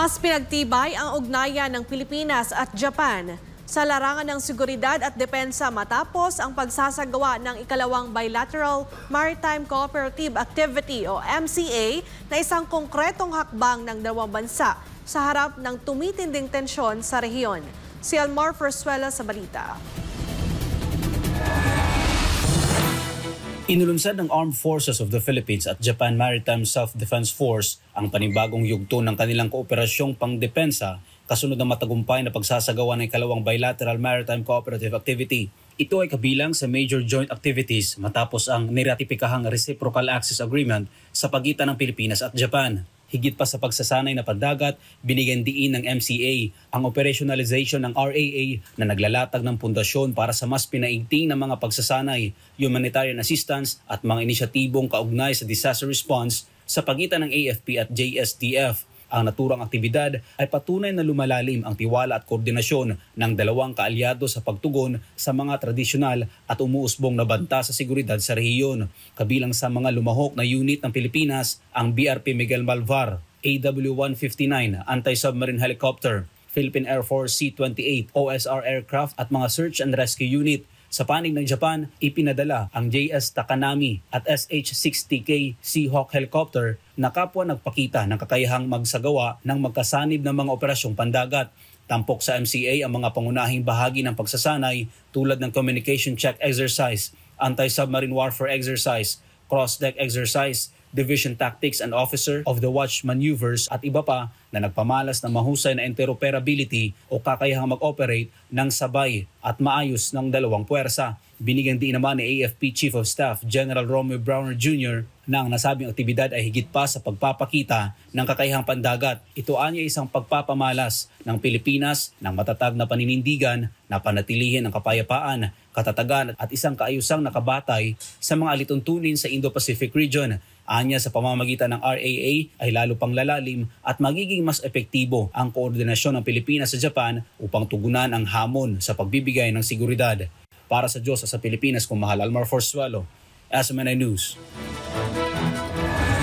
Mas pinagtibay ang ugnayan ng Pilipinas at Japan sa larangan ng seguridad at depensa matapos ang pagsasagawa ng ikalawang Bilateral Maritime Cooperative Activity o MCA na isang konkretong hakbang ng dalawang bansa sa harap ng tumitinding tensyon sa rehiyon. Si Almar Fersuela sa balita. Inulunsad ng Armed Forces of the Philippines at Japan Maritime Self-Defense Force ang panibagong yugto ng kanilang kooperasyong pangdepensa kasunod ng matagumpay na pagsasagawa ng ikalawang Bilateral Maritime Cooperative Activity. Ito ay kabilang sa major joint activities matapos ang niratipikahang Reciprocal Access Agreement sa pagitan ng Pilipinas at Japan. Higit pa sa pagsasanay na pandagat, binigyan diin ng MCA ang operationalization ng RAA na naglalatag ng pundasyon para sa mas pinaigting na mga pagsasanay, humanitarian assistance at mga inisyatibong kaugnay sa disaster response sa pagitan ng AFP at JSDF. Ang naturang aktibidad ay patunay na lumalalim ang tiwala at koordinasyon ng dalawang kaalyado sa pagtugon sa mga tradisyonal at umuusbong na banta sa seguridad sa rehiyon. Kabilang sa mga lumahok na unit ng Pilipinas ang BRP Miguel Malvar, AW-159 Anti-Submarine Helicopter, Philippine Air Force C-28 OSR aircraft at mga search and rescue unit. Sa panig ng Japan, ipinadala ang JS Takanami at SH-60K Seahawk helicopter na kapwa nagpakita ng kakayahang magsagawa ng magkasanib ng mga operasyong pandagat. Tampok sa MCA ang mga pangunahing bahagi ng pagsasanay tulad ng communication check exercise, anti-submarine warfare exercise, cross-deck exercise, division tactics and officer of the watch maneuvers at iba pa na nagpamalas ng mahusay na interoperability o kakayahang mag-operate ng sabay at maayos ng dalawang puwersa. Binigyan din naman ni AFP Chief of Staff General Romeo Browner Jr. na ang nasabing aktibidad ay higit pa sa pagpapakita ng kakayahang pandagat. Ito anya isang pagpapamalas ng Pilipinas ng matatag na paninindigan na panatilihin ang kapayapaan, katatagan at isang kaayusang nakabatay sa mga alituntunin sa Indo-Pacific region. Anya sa pamamagitan ng RAA ay lalo pang lalalim at magiging mas epektibo ang koordinasyon ng Pilipinas sa Japan upang tugunan ang hamon sa pagbibigay ng seguridad. Para sa Diyos at sa Pilipinas, kung mahal, Almar Fersuela, SMNI News.